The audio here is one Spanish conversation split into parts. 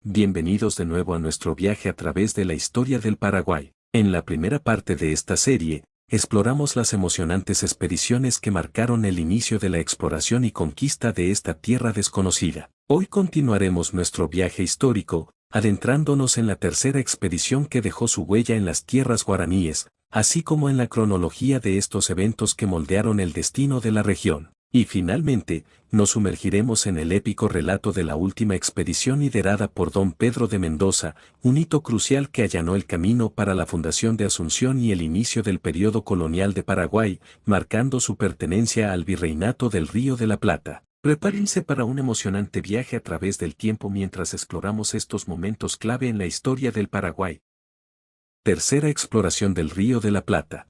Bienvenidos de nuevo a nuestro viaje a través de la historia del Paraguay. En la primera parte de esta serie, exploramos las emocionantes expediciones que marcaron el inicio de la exploración y conquista de esta tierra desconocida. Hoy continuaremos nuestro viaje histórico, adentrándonos en la tercera expedición que dejó su huella en las tierras guaraníes, así como en la cronología de estos eventos que moldearon el destino de la región. Y finalmente, nos sumergiremos en el épico relato de la última expedición liderada por don Pedro de Mendoza, un hito crucial que allanó el camino para la fundación de Asunción y el inicio del periodo colonial de Paraguay, marcando su pertenencia al virreinato del Río de la Plata. Prepárense para un emocionante viaje a través del tiempo mientras exploramos estos momentos clave en la historia del Paraguay. Tercera exploración del Río de la Plata.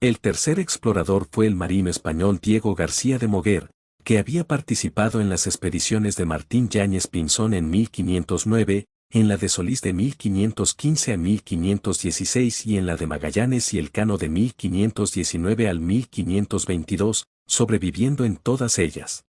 El tercer explorador fue el marino español Diego García de Moguer, que había participado en las expediciones de Martín Yáñez Pinzón en 1509, en la de Solís de 1515 a 1516 y en la de Magallanes y Elcano de 1519 al 1522, sobreviviendo en todas ellas.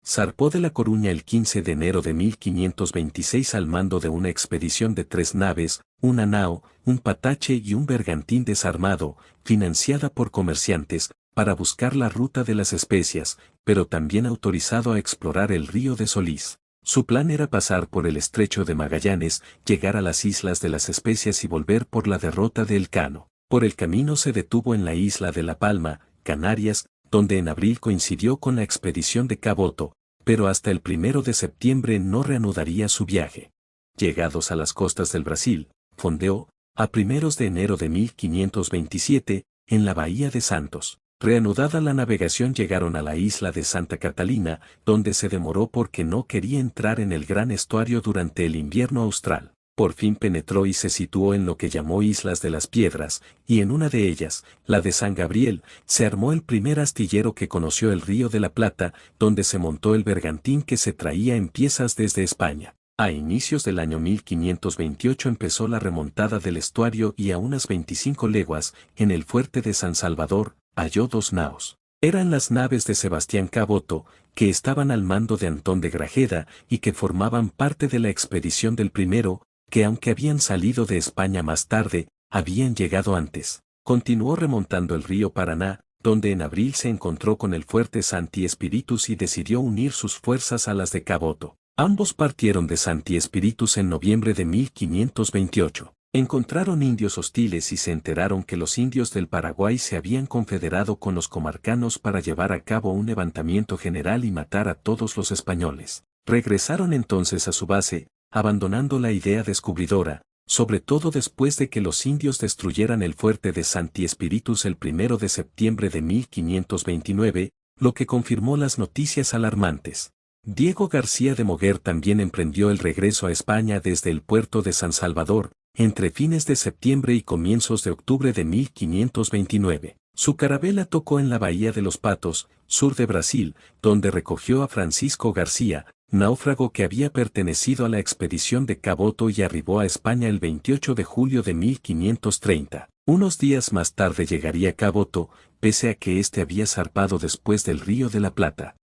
Zarpó de La Coruña el 15 de enero de 1526 al mando de una expedición de 3 naves, una nao, un patache y un bergantín desarmado, financiada por comerciantes, para buscar la ruta de las especias, pero también autorizado a explorar el río de Solís. Su plan era pasar por el estrecho de Magallanes, llegar a las islas de las Especias y volver por la derrota de Elcano. Por el camino se detuvo en la isla de La Palma, Canarias, donde en abril coincidió con la expedición de Caboto, pero hasta el 1 de septiembre no reanudaría su viaje. Llegados a las costas del Brasil, fondeó, a 1 de enero de 1527, en la bahía de Santos. Reanudada la navegación llegaron a la isla de Santa Catalina, donde se demoró porque no quería entrar en el gran estuario durante el invierno austral. Por fin penetró y se situó en lo que llamó Islas de las Piedras, y en una de ellas, la de San Gabriel, se armó el primer astillero que conoció el Río de la Plata, donde se montó el bergantín que se traía en piezas desde España. A inicios del año 1528 empezó la remontada del estuario y a unas 25 leguas, en el fuerte de San Salvador, halló 2 naos. Eran las naves de Sebastián Caboto, que estaban al mando de Antón de Grajeda y que formaban parte de la expedición del primero, que aunque habían salido de España más tarde, habían llegado antes. Continuó remontando el río Paraná, donde en abril se encontró con el fuerte Santi Espíritus y decidió unir sus fuerzas a las de Caboto. Ambos partieron de Santi Espíritus en noviembre de 1528. Encontraron indios hostiles y se enteraron que los indios del Paraguay se habían confederado con los comarcanos para llevar a cabo un levantamiento general y matar a todos los españoles. Regresaron entonces a su base, abandonando la idea descubridora, sobre todo después de que los indios destruyeran el fuerte de Santi Espíritus el 1 de septiembre de 1529, lo que confirmó las noticias alarmantes. Diego García de Moguer también emprendió el regreso a España desde el puerto de San Salvador, entre fines de septiembre y comienzos de octubre de 1529. Su carabela tocó en la Bahía de los Patos, sur de Brasil, donde recogió a Francisco García, náufrago que había pertenecido a la expedición de Caboto y arribó a España el 28 de julio de 1530. Unos días más tarde llegaría Caboto, pese a que éste había zarpado después del Río de la Plata.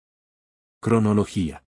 Cronología.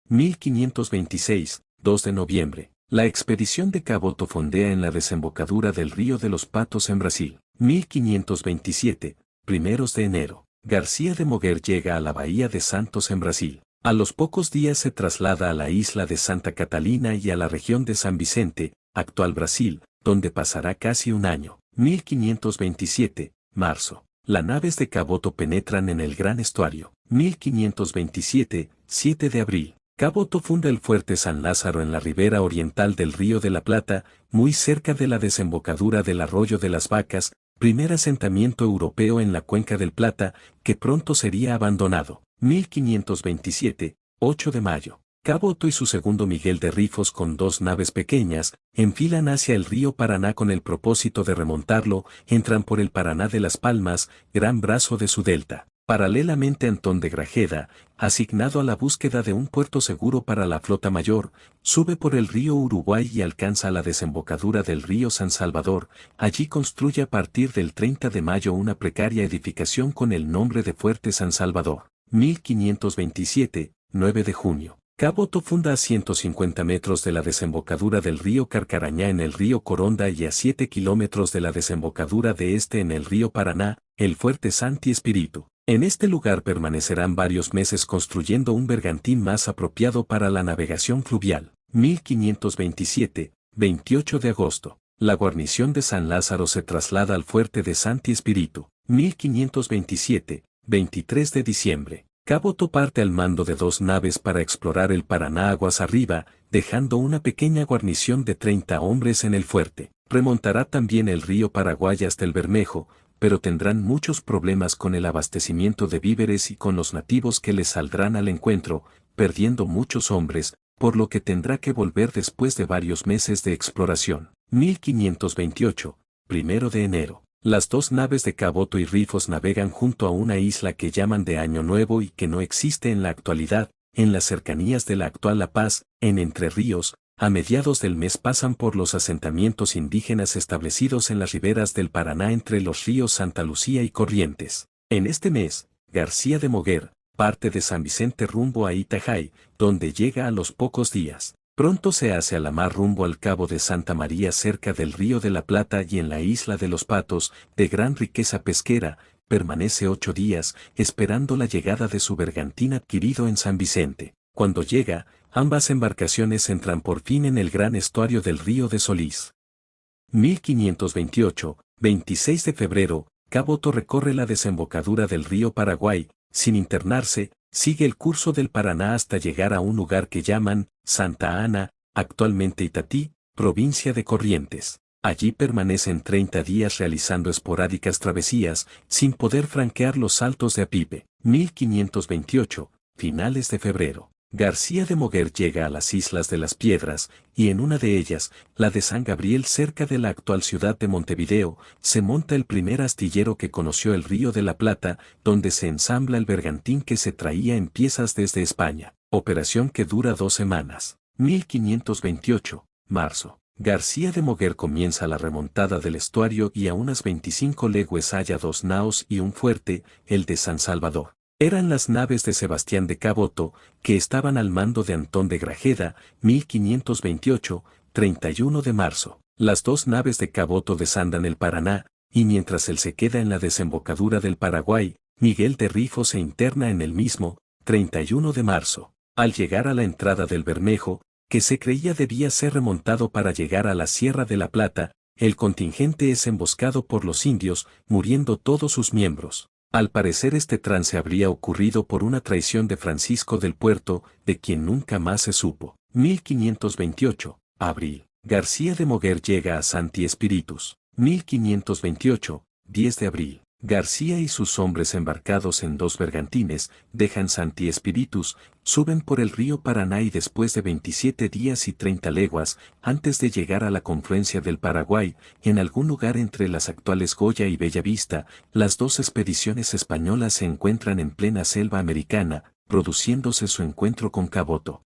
1526, 2 de noviembre. La expedición de Caboto fondea en la desembocadura del Río de los Patos en Brasil. 1527, 1 de enero. García de Moguer llega a la Bahía de Santos en Brasil. A los pocos días se traslada a la isla de Santa Catalina y a la región de San Vicente, actual Brasil, donde pasará casi un año. 1527, marzo. Las naves de Caboto penetran en el gran estuario. 1527, 7 de abril. Caboto funda el fuerte San Lázaro en la ribera oriental del Río de la Plata, muy cerca de la desembocadura del Arroyo de las Vacas, primer asentamiento europeo en la cuenca del Plata, que pronto sería abandonado. 1527, 8 de mayo. Caboto y su segundo Miguel de Rifos con 2 naves pequeñas, enfilan hacia el río Paraná con el propósito de remontarlo, entran por el Paraná de las Palmas, gran brazo de su delta. Paralelamente Antón de Grajeda, asignado a la búsqueda de un puerto seguro para la flota mayor, sube por el río Uruguay y alcanza la desembocadura del río San Salvador. Allí construye a partir del 30 de mayo una precaria edificación con el nombre de Fuerte San Salvador. 1527, 9 de junio. Caboto funda a 150 metros de la desembocadura del río Carcarañá en el río Coronda y a 7 kilómetros de la desembocadura de este en el río Paraná, el fuerte Santi Espíritu. En este lugar permanecerán varios meses construyendo un bergantín más apropiado para la navegación fluvial. 1527, 28 de agosto. La guarnición de San Lázaro se traslada al fuerte de Santi Espíritu. 1527, 23 de diciembre. Caboto parte al mando de 2 naves para explorar el Paraná aguas arriba, dejando una pequeña guarnición de 30 hombres en el fuerte. Remontará también el río Paraguay hasta el Bermejo, pero tendrán muchos problemas con el abastecimiento de víveres y con los nativos que les saldrán al encuentro, perdiendo muchos hombres, por lo que tendrá que volver después de varios meses de exploración. 1528, 1 de enero. Las 2 naves de Caboto y Rifos navegan junto a una isla que llaman de Año Nuevo y que no existe en la actualidad, en las cercanías de la actual La Paz, en Entre Ríos. A mediados del mes pasan por los asentamientos indígenas establecidos en las riberas del Paraná entre los ríos Santa Lucía y Corrientes. En este mes, García de Moguer parte de San Vicente rumbo a Itajay, donde llega a los pocos días. Pronto se hace a la mar rumbo al Cabo de Santa María cerca del Río de la Plata y en la isla de los Patos, de gran riqueza pesquera, permanece 8 días, esperando la llegada de su bergantín adquirido en San Vicente. Cuando llega, ambas embarcaciones entran por fin en el gran estuario del río de Solís. 1528, 26 de febrero, Caboto recorre la desembocadura del río Paraguay, sin internarse, sigue el curso del Paraná hasta llegar a un lugar que llaman Santa Ana, actualmente Itatí, provincia de Corrientes. Allí permanecen 30 días realizando esporádicas travesías, sin poder franquear los saltos de Apipe. 1528, finales de febrero. García de Moguer llega a las Islas de las Piedras, y en una de ellas, la de San Gabriel cerca de la actual ciudad de Montevideo, se monta el primer astillero que conoció el Río de la Plata, donde se ensambla el bergantín que se traía en piezas desde España, operación que dura 2 semanas. 1528, marzo. García de Moguer comienza la remontada del estuario y a unas 25 leguas halla 2 naos y un fuerte, el de San Salvador. Eran las naves de Sebastián de Caboto, que estaban al mando de Antón de Grajeda, 1528, 31 de marzo. Las 2 naves de Caboto desandan el Paraná, y mientras él se queda en la desembocadura del Paraguay, Miguel de Rifo se interna en el mismo, 31 de marzo. Al llegar a la entrada del Bermejo, que se creía debía ser remontado para llegar a la Sierra de la Plata, el contingente es emboscado por los indios, muriendo todos sus miembros. Al parecer este trance habría ocurrido por una traición de Francisco del Puerto, de quien nunca más se supo. 1528, abril. García de Moguer llega a Santi Espíritus. 1528, 10 de abril. García y sus hombres embarcados en 2 bergantines, dejan Santi Espíritus, suben por el río Paraná y después de 27 días y 30 leguas, antes de llegar a la confluencia del Paraguay, en algún lugar entre las actuales Goya y Bellavista, las 2 expediciones españolas se encuentran en plena selva americana, produciéndose su encuentro con Caboto.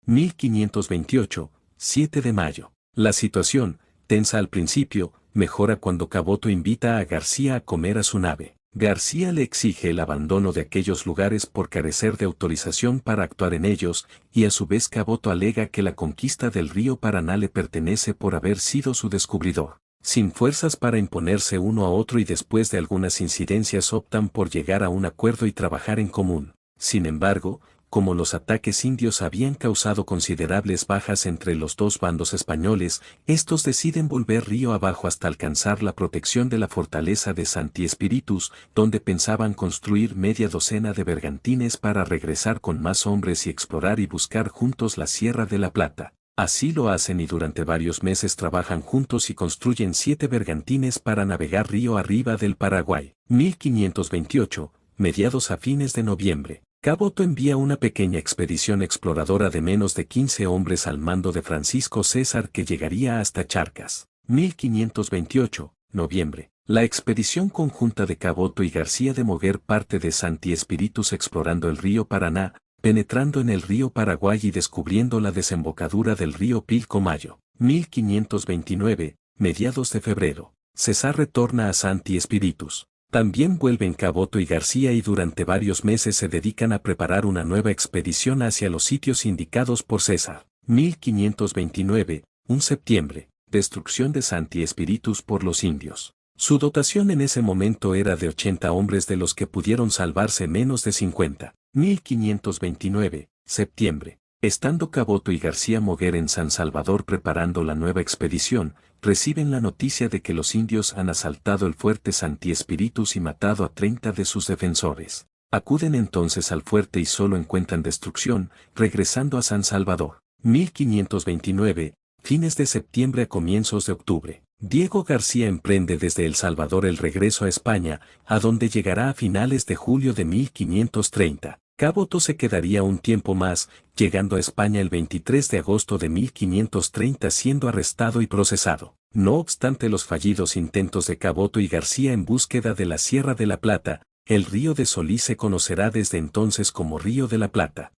1528, 7 de mayo. La situación, tensa al principio, mejora cuando Caboto invita a García a comer a su nave. García le exige el abandono de aquellos lugares por carecer de autorización para actuar en ellos, y a su vez Caboto alega que la conquista del río Paraná le pertenece por haber sido su descubridor. Sin fuerzas para imponerse uno a otro y después de algunas incidencias optan por llegar a un acuerdo y trabajar en común. Sin embargo, como los ataques indios habían causado considerables bajas entre los 2 bandos españoles, estos deciden volver río abajo hasta alcanzar la protección de la fortaleza de Santi Espíritus, donde pensaban construir media docena de bergantines para regresar con más hombres y explorar y buscar juntos la Sierra de la Plata. Así lo hacen y durante varios meses trabajan juntos y construyen 7 bergantines para navegar río arriba del Paraguay. 1528, mediados a fines de noviembre. Caboto envía una pequeña expedición exploradora de menos de 15 hombres al mando de Francisco César que llegaría hasta Charcas. 1528, noviembre. La expedición conjunta de Caboto y García de Moguer parte de Santi Espíritus explorando el río Paraná, penetrando en el río Paraguay y descubriendo la desembocadura del río Pilcomayo. 1529, mediados de febrero. César retorna a Santi Espíritus. También vuelven Caboto y García y durante varios meses se dedican a preparar una nueva expedición hacia los sitios indicados por César. 1529, 1 septiembre, destrucción de Santi Espíritus por los indios. Su dotación en ese momento era de 80 hombres, de los que pudieron salvarse menos de 50. 1529, septiembre. Estando Caboto y García Moguer en San Salvador preparando la nueva expedición, reciben la noticia de que los indios han asaltado el fuerte Santi Espíritus y matado a 30 de sus defensores. Acuden entonces al fuerte y solo encuentran destrucción, regresando a San Salvador. 1529, fines de septiembre a comienzos de octubre. Diego García emprende desde El Salvador el regreso a España, a donde llegará a finales de julio de 1530. Caboto se quedaría un tiempo más, llegando a España el 23 de agosto de 1530 siendo arrestado y procesado. No obstante los fallidos intentos de Caboto y García en búsqueda de la Sierra de la Plata, el río de Solís se conocerá desde entonces como Río de la Plata.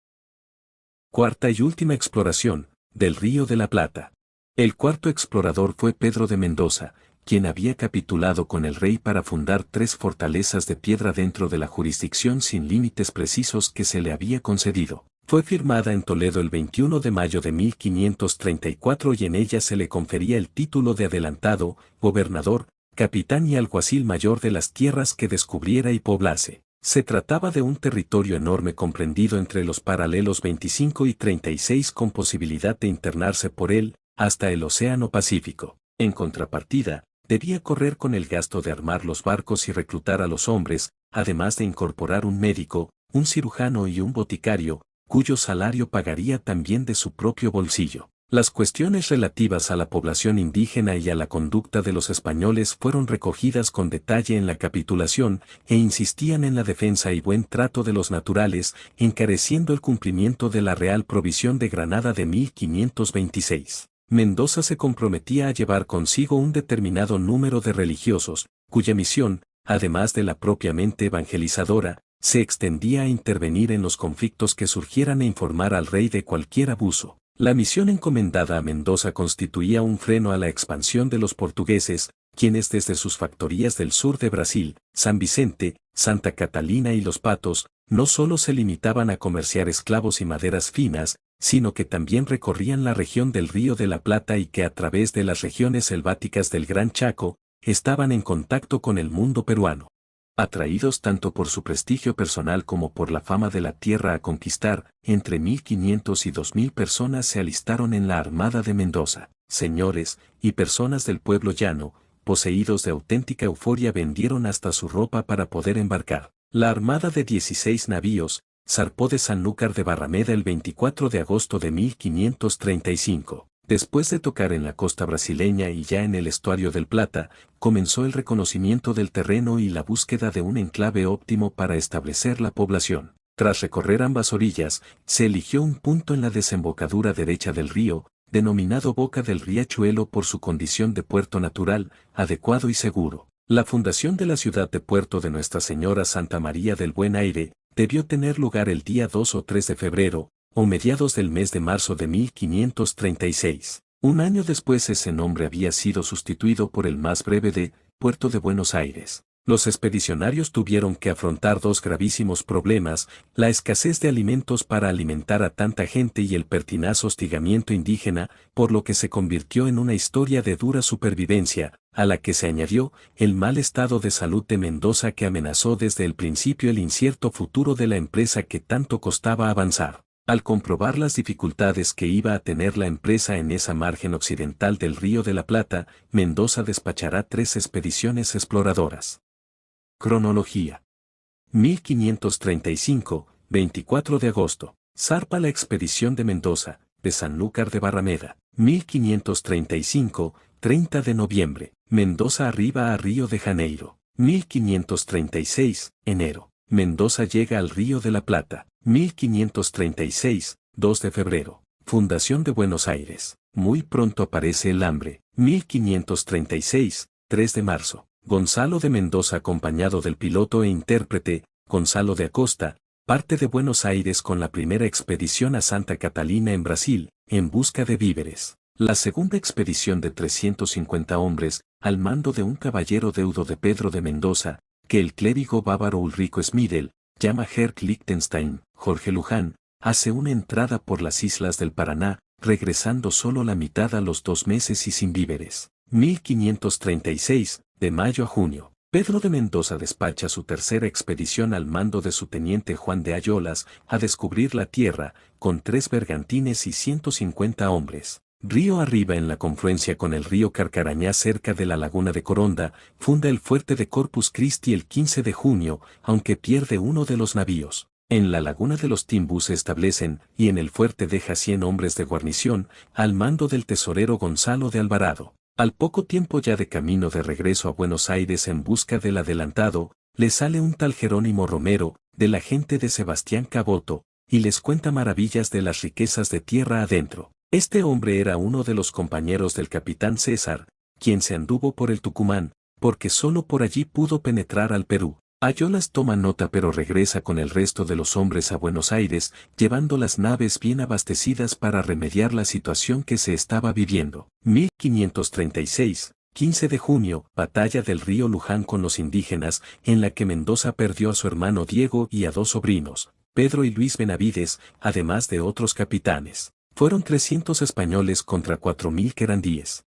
Cuarta y última exploración, del Río de la Plata. El cuarto explorador fue Pedro de Mendoza, quien había capitulado con el rey para fundar 3 fortalezas de piedra dentro de la jurisdicción sin límites precisos que se le había concedido. Fue firmada en Toledo el 21 de mayo de 1534 y en ella se le confería el título de adelantado, gobernador, capitán y alguacil mayor de las tierras que descubriera y poblase. Se trataba de un territorio enorme comprendido entre los paralelos 25 y 36 con posibilidad de internarse por él, hasta el Océano Pacífico. En contrapartida, debía correr con el gasto de armar los barcos y reclutar a los hombres, además de incorporar un médico, un cirujano y un boticario, cuyo salario pagaría también de su propio bolsillo. Las cuestiones relativas a la población indígena y a la conducta de los españoles fueron recogidas con detalle en la capitulación e insistían en la defensa y buen trato de los naturales, encareciendo el cumplimiento de la Real Provisión de Granada de 1526. Mendoza se comprometía a llevar consigo un determinado número de religiosos, cuya misión, además de la propiamente evangelizadora, se extendía a intervenir en los conflictos que surgieran e informar al rey de cualquier abuso. La misión encomendada a Mendoza constituía un freno a la expansión de los portugueses, quienes desde sus factorías del sur de Brasil, San Vicente, Santa Catalina y Los Patos, no solo se limitaban a comerciar esclavos y maderas finas, sino que también recorrían la región del Río de la Plata y que a través de las regiones selváticas del Gran Chaco, estaban en contacto con el mundo peruano. Atraídos tanto por su prestigio personal como por la fama de la tierra a conquistar, entre 1500 y 2000 personas se alistaron en la Armada de Mendoza. Señores y personas del pueblo llano, poseídos de auténtica euforia, vendieron hasta su ropa para poder embarcar. La armada de 16 navíos zarpó de Sanlúcar de Barrameda el 24 de agosto de 1535. Después de tocar en la costa brasileña y ya en el estuario del Plata, comenzó el reconocimiento del terreno y la búsqueda de un enclave óptimo para establecer la población. Tras recorrer ambas orillas, se eligió un punto en la desembocadura derecha del río, denominado Boca del Riachuelo por su condición de puerto natural, adecuado y seguro. La fundación de la ciudad de Puerto de Nuestra Señora Santa María del Buen Aire debió tener lugar el día 2 o 3 de febrero, o mediados del mes de marzo de 1536. Un año después ese nombre había sido sustituido por el más breve de Puerto de Buenos Aires. Los expedicionarios tuvieron que afrontar 2 gravísimos problemas: la escasez de alimentos para alimentar a tanta gente y el pertinaz hostigamiento indígena, por lo que se convirtió en una historia de dura supervivencia, a la que se añadió el mal estado de salud de Mendoza que amenazó desde el principio el incierto futuro de la empresa que tanto costaba avanzar. Al comprobar las dificultades que iba a tener la empresa en esa margen occidental del Río de la Plata, Mendoza despachará 3 expediciones exploradoras. Cronología. 1535, 24 de agosto. Zarpa la expedición de Mendoza, de Sanlúcar de Barrameda. 1535, 30 de noviembre. Mendoza arriba a Río de Janeiro. 1536, enero. Mendoza llega al Río de la Plata. 1536, 2 de febrero. Fundación de Buenos Aires. Muy pronto aparece el hambre. 1536, 3 de marzo. Gonzalo de Mendoza acompañado del piloto e intérprete, Gonzalo de Acosta, parte de Buenos Aires con la primera expedición a Santa Catalina en Brasil, en busca de víveres. La segunda expedición de 350 hombres, al mando de un caballero deudo de Pedro de Mendoza, que el clérigo bávaro Ulrico Smidel, llama Herk Liechtenstein, Jorge Luján, hace una entrada por las islas del Paraná, regresando solo la mitad a los 2 meses y sin víveres. 1536, de mayo a junio. Pedro de Mendoza despacha su tercera expedición al mando de su teniente Juan de Ayolas a descubrir la tierra, con 3 bergantines y 150 hombres. Río arriba en la confluencia con el río Carcarañá cerca de la laguna de Coronda, funda el fuerte de Corpus Christi el 15 de junio, aunque pierde uno de los navíos. En la laguna de los Timbús se establecen, y en el fuerte deja 100 hombres de guarnición, al mando del tesorero Gonzalo de Alvarado. Al poco tiempo ya de camino de regreso a Buenos Aires en busca del adelantado, le sale un tal Jerónimo Romero, de la gente de Sebastián Caboto, y les cuenta maravillas de las riquezas de tierra adentro. Este hombre era uno de los compañeros del capitán César, quien se anduvo por el Tucumán, porque solo por allí pudo penetrar al Perú. Ayolas toma nota pero regresa con el resto de los hombres a Buenos Aires, llevando las naves bien abastecidas para remediar la situación que se estaba viviendo. 1536, 15 de junio, batalla del río Luján con los indígenas, en la que Mendoza perdió a su hermano Diego y a 2 sobrinos, Pedro y Luis Benavides, además de otros capitanes. Fueron 300 españoles contra 4000 querandíes.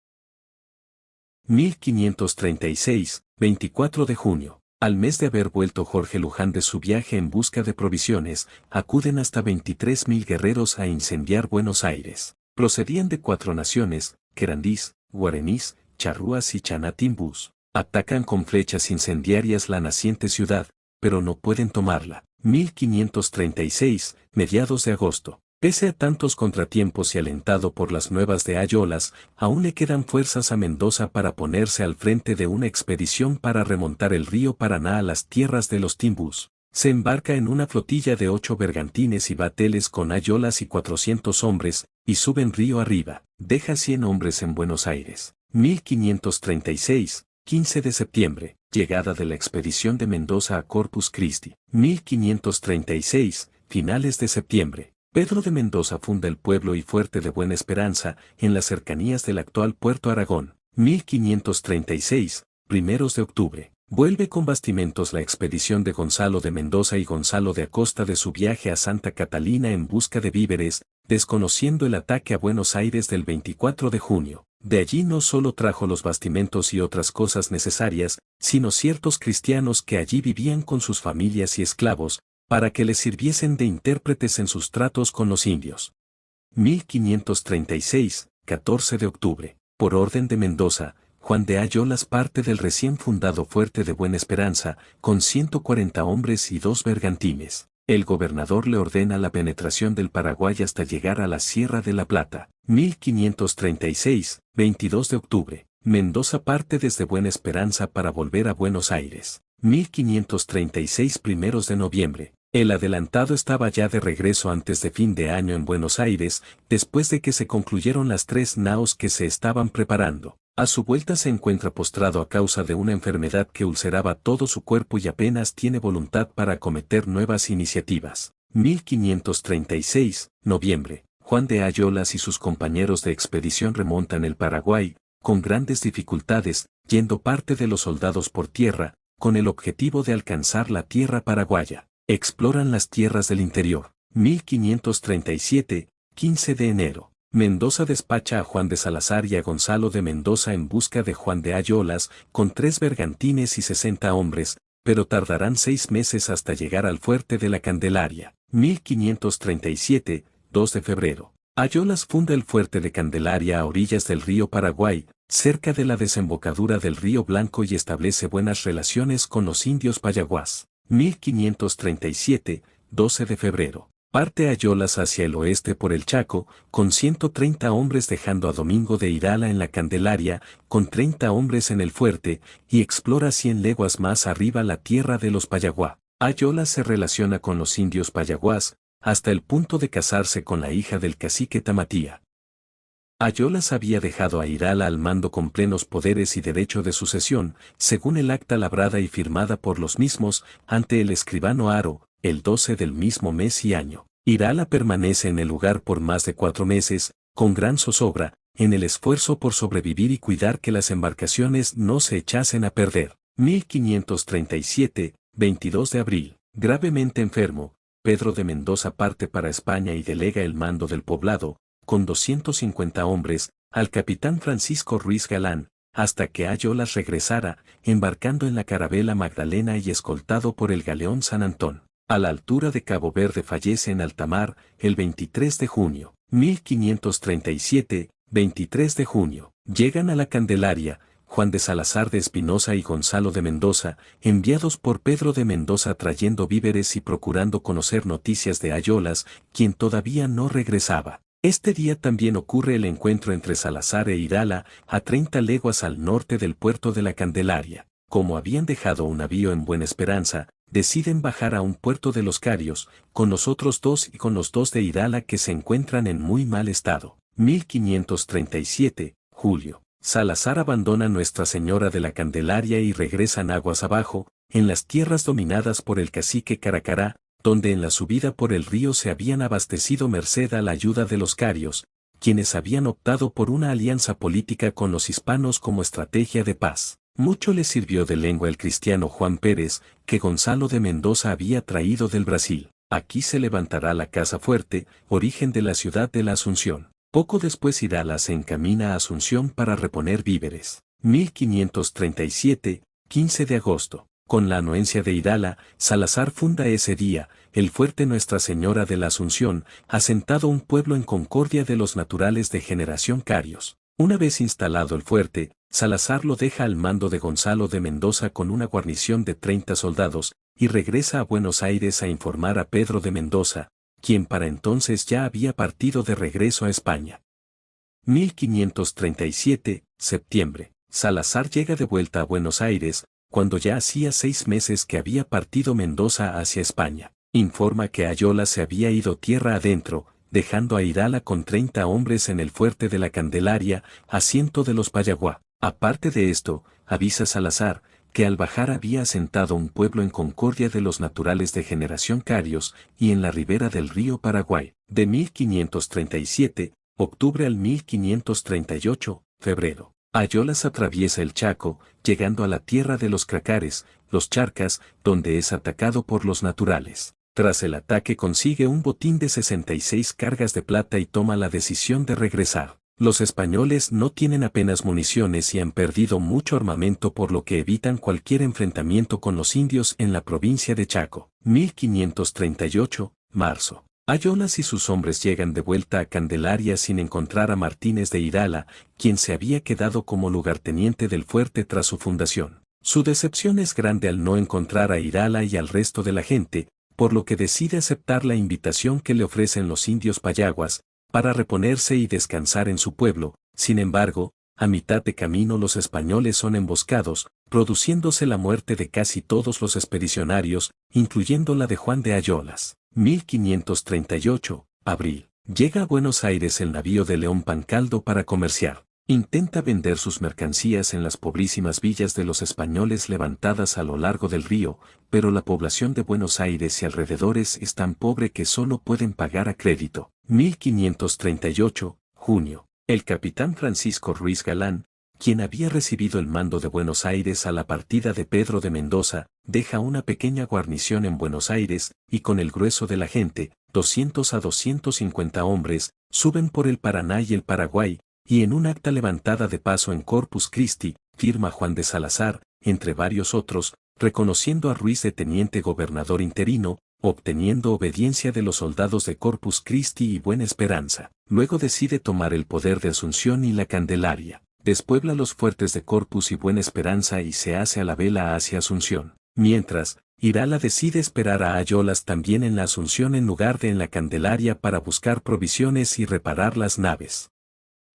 1536, 24 de junio. Al mes de haber vuelto Jorge Luján de su viaje en busca de provisiones, acuden hasta 23.000 guerreros a incendiar Buenos Aires. Procedían de 4 naciones, querandís, guarenís, charrúas y chanatimbús. Atacan con flechas incendiarias la naciente ciudad, pero no pueden tomarla. 1536, mediados de agosto. Pese a tantos contratiempos y alentado por las nuevas de Ayolas, aún le quedan fuerzas a Mendoza para ponerse al frente de una expedición para remontar el río Paraná a las tierras de los Timbús. Se embarca en una flotilla de 8 bergantines y bateles con Ayolas y 400 hombres, y suben río arriba. Deja 100 hombres en Buenos Aires. 1536, 15 de septiembre, llegada de la expedición de Mendoza a Corpus Christi. 1536, finales de septiembre. Pedro de Mendoza funda el pueblo y fuerte de Buena Esperanza, en las cercanías del actual Puerto Aragón. 1536, primeros de octubre. Vuelve con bastimentos la expedición de Gonzalo de Mendoza y Gonzalo de Acosta de su viaje a Santa Catalina en busca de víveres, desconociendo el ataque a Buenos Aires del 24 de junio. De allí no solo trajo los bastimentos y otras cosas necesarias, sino ciertos cristianos que allí vivían con sus familias y esclavos, para que les sirviesen de intérpretes en sus tratos con los indios. 1536, 14 de octubre. Por orden de Mendoza, Juan de Ayolas parte del recién fundado fuerte de Buena Esperanza, con 140 hombres y 2 bergantines. El gobernador le ordena la penetración del Paraguay hasta llegar a la Sierra de la Plata. 1536, 22 de octubre. Mendoza parte desde Buena Esperanza para volver a Buenos Aires. 1536 primeros de noviembre. El adelantado estaba ya de regreso antes de fin de año en Buenos Aires, después de que se concluyeron las 3 naos que se estaban preparando. A su vuelta se encuentra postrado a causa de una enfermedad que ulceraba todo su cuerpo y apenas tiene voluntad para acometer nuevas iniciativas. 1536, noviembre. Juan de Ayolas y sus compañeros de expedición remontan el Paraguay, con grandes dificultades, yendo parte de los soldados por tierra, con el objetivo de alcanzar la tierra paraguaya. Exploran las tierras del interior. 1537, 15 de enero. Mendoza despacha a Juan de Salazar y a Gonzalo de Mendoza en busca de Juan de Ayolas, con 3 bergantines y 60 hombres, pero tardarán 6 meses hasta llegar al fuerte de la Candelaria. 1537, 2 de febrero. Ayolas funda el fuerte de Candelaria a orillas del río Paraguay, cerca de la desembocadura del río Blanco y establece buenas relaciones con los indios payaguás. 1537, 12 de febrero. Parte Ayolas hacia el oeste por el Chaco, con 130 hombres dejando a Domingo de Irala en la Candelaria, con 30 hombres en el fuerte, y explora 100 leguas más arriba la tierra de los Payaguá. Ayolas se relaciona con los indios payaguás, hasta el punto de casarse con la hija del cacique Tamatía. Ayolas había dejado a Irala al mando con plenos poderes y derecho de sucesión, según el acta labrada y firmada por los mismos, ante el escribano Haro, el 12 del mismo mes y año. Irala permanece en el lugar por más de 4 meses, con gran zozobra, en el esfuerzo por sobrevivir y cuidar que las embarcaciones no se echasen a perder. 1537, 22 de abril. Gravemente enfermo, Pedro de Mendoza parte para España y delega el mando del poblado, con 250 hombres, al capitán Francisco Ruiz Galán, hasta que Ayolas regresara, embarcando en la carabela Magdalena y escoltado por el galeón San Antón. A la altura de Cabo Verde fallece en alta mar, el 23 de junio. 1537, 23 de junio. Llegan a la Candelaria, Juan de Salazar de Espinosa y Gonzalo de Mendoza, enviados por Pedro de Mendoza trayendo víveres y procurando conocer noticias de Ayolas, quien todavía no regresaba. Este día también ocurre el encuentro entre Salazar e Irala, a 30 leguas al norte del puerto de la Candelaria. Como habían dejado un navío en Buena Esperanza, deciden bajar a un puerto de los Carios, con los otros dos y con los dos de Irala que se encuentran en muy mal estado. 1537, julio. Salazar abandona Nuestra Señora de la Candelaria y regresan aguas abajo, en las tierras dominadas por el cacique Caracará, donde en la subida por el río se habían abastecido merced a la ayuda de los carios, quienes habían optado por una alianza política con los hispanos como estrategia de paz. Mucho le sirvió de lengua el cristiano Juan Pérez, que Gonzalo de Mendoza había traído del Brasil. Aquí se levantará la Casa Fuerte, origen de la ciudad de la Asunción. Poco después Irala se encamina a Asunción para reponer víveres. 1537, 15 de agosto. Con la anuencia de Irala, Salazar funda ese día, el fuerte Nuestra Señora de la Asunción, asentado un pueblo en concordia de los naturales de generación carios. Una vez instalado el fuerte, Salazar lo deja al mando de Gonzalo de Mendoza con una guarnición de 30 soldados, y regresa a Buenos Aires a informar a Pedro de Mendoza, quien para entonces ya había partido de regreso a España. 1537, septiembre. Salazar llega de vuelta a Buenos Aires, cuando ya hacía 6 meses que había partido Mendoza hacia España. Informa que Ayola se había ido tierra adentro, dejando a Irala con 30 hombres en el fuerte de la Candelaria, asiento de los Payaguá. Aparte de esto, avisa Salazar, que al bajar había asentado un pueblo en concordia de los naturales de generación carios, y en la ribera del río Paraguay. De 1537, octubre al 1538, febrero. Ayolas atraviesa el Chaco, llegando a la tierra de los Cracares, los Charcas, donde es atacado por los naturales. Tras el ataque consigue un botín de 66 cargas de plata y toma la decisión de regresar. Los españoles no tienen apenas municiones y han perdido mucho armamento, por lo que evitan cualquier enfrentamiento con los indios en la provincia de Chaco. 1538, marzo. Ayolas y sus hombres llegan de vuelta a Candelaria sin encontrar a Martínez de Irala, quien se había quedado como lugarteniente del fuerte tras su fundación. Su decepción es grande al no encontrar a Irala y al resto de la gente, por lo que decide aceptar la invitación que le ofrecen los indios payaguas, para reponerse y descansar en su pueblo. Sin embargo, a mitad de camino los españoles son emboscados, produciéndose la muerte de casi todos los expedicionarios, incluyendo la de Juan de Ayolas. 1538, abril. Llega a Buenos Aires el navío de León Pancaldo para comerciar. Intenta vender sus mercancías en las pobrísimas villas de los españoles levantadas a lo largo del río, pero la población de Buenos Aires y alrededores es tan pobre que solo pueden pagar a crédito. 1538, junio. El capitán Francisco Ruiz Galán, quien había recibido el mando de Buenos Aires a la partida de Pedro de Mendoza, deja una pequeña guarnición en Buenos Aires, y con el grueso de la gente, 200 a 250 hombres, suben por el Paraná y el Paraguay, y en un acta levantada de paso en Corpus Christi, firma Juan de Salazar, entre varios otros, reconociendo a Ruiz de teniente gobernador interino, obteniendo obediencia de los soldados de Corpus Christi y Buena Esperanza. Luego decide tomar el poder de Asunción y la Candelaria. Despuebla los fuertes de Corpus y Buena Esperanza y se hace a la vela hacia Asunción. Mientras, Irala decide esperar a Ayolas también en la Asunción en lugar de en la Candelaria para buscar provisiones y reparar las naves.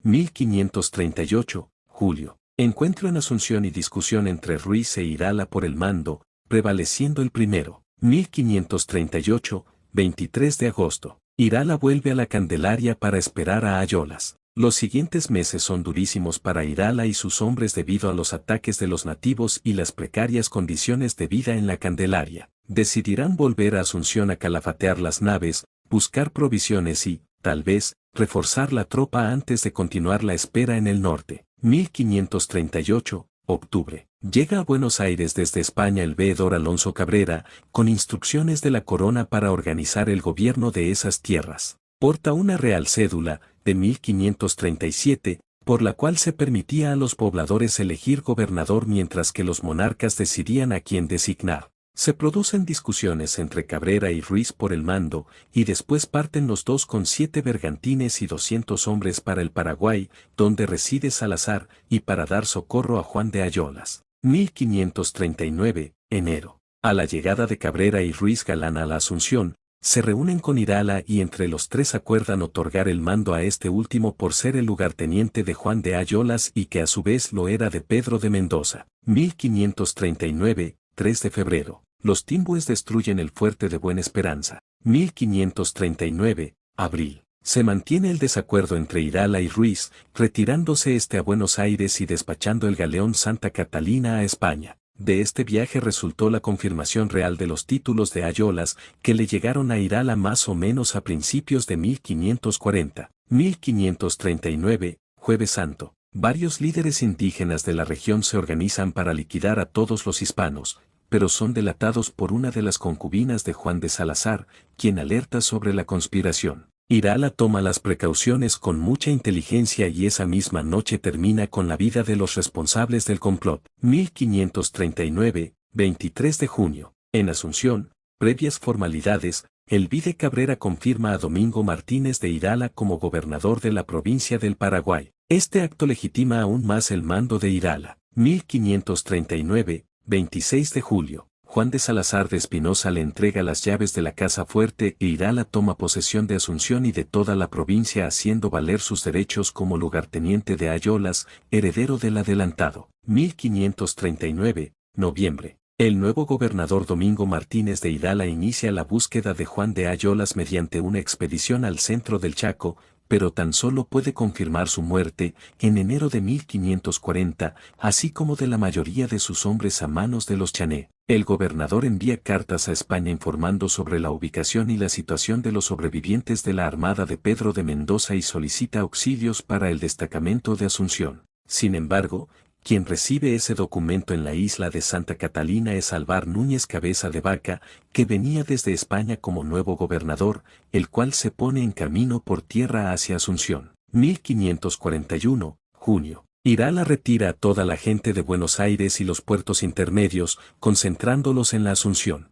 1538, julio. Encuentro en Asunción y discusión entre Ruiz e Irala por el mando, prevaleciendo el primero. 1538, 23 de agosto. Irala vuelve a la Candelaria para esperar a Ayolas. Los siguientes meses son durísimos para Irala y sus hombres debido a los ataques de los nativos y las precarias condiciones de vida en la Candelaria. Decidirán volver a Asunción a calafatear las naves, buscar provisiones y, tal vez, reforzar la tropa antes de continuar la espera en el norte. 1538, octubre. Llega a Buenos Aires desde España el veedor Alonso Cabrera, con instrucciones de la corona para organizar el gobierno de esas tierras. Porta una real cédula, de 1537, por la cual se permitía a los pobladores elegir gobernador mientras que los monarcas decidían a quién designar. Se producen discusiones entre Cabrera y Ruiz por el mando, y después parten los dos con 7 bergantines y 200 hombres para el Paraguay, donde reside Salazar, y para dar socorro a Juan de Ayolas. 1539, enero. A la llegada de Cabrera y Ruiz Galán a la Asunción, se reúnen con Irala y entre los tres acuerdan otorgar el mando a este último por ser el lugarteniente de Juan de Ayolas y que a su vez lo era de Pedro de Mendoza. 1539, 3 de febrero. Los Timbúes destruyen el fuerte de Buena Esperanza. 1539, abril. Se mantiene el desacuerdo entre Irala y Ruiz, retirándose a Buenos Aires y despachando el galeón Santa Catalina a España. De este viaje resultó la confirmación real de los títulos de Ayolas, que le llegaron a Irala más o menos a principios de 1540. 1539, Jueves Santo. Varios líderes indígenas de la región se organizan para liquidar a todos los hispanos, pero son delatados por una de las concubinas de Juan de Salazar, quien alerta sobre la conspiración. Irala toma las precauciones con mucha inteligencia y esa misma noche termina con la vida de los responsables del complot. 1539, 23 de junio. En Asunción, previas formalidades, el vide Cabrera confirma a Domingo Martínez de Irala como gobernador de la provincia del Paraguay. Este acto legitima aún más el mando de Irala. 1539, 26 de julio. Juan de Salazar de Espinosa le entrega las llaves de la Casa Fuerte e Irala toma posesión de Asunción y de toda la provincia haciendo valer sus derechos como lugarteniente de Ayolas, heredero del adelantado. 1539, noviembre. El nuevo gobernador Domingo Martínez de Irala inicia la búsqueda de Juan de Ayolas mediante una expedición al centro del Chaco, pero tan solo puede confirmar su muerte en enero de 1540, así como de la mayoría de sus hombres a manos de los Chané. El gobernador envía cartas a España informando sobre la ubicación y la situación de los sobrevivientes de la armada de Pedro de Mendoza y solicita auxilios para el destacamento de Asunción. Sin embargo, quien recibe ese documento en la isla de Santa Catalina es Álvar Núñez Cabeza de Vaca, que venía desde España como nuevo gobernador, el cual se pone en camino por tierra hacia Asunción. 1541, junio. Irala retira a toda la gente de Buenos Aires y los puertos intermedios, concentrándolos en la Asunción.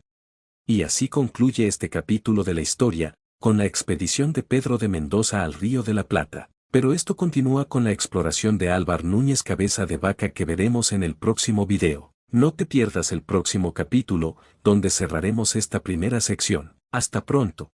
Y así concluye este capítulo de la historia, con la expedición de Pedro de Mendoza al Río de la Plata. Pero esto continúa con la exploración de Álvar Núñez Cabeza de Vaca que veremos en el próximo video. No te pierdas el próximo capítulo, donde cerraremos esta primera sección. Hasta pronto.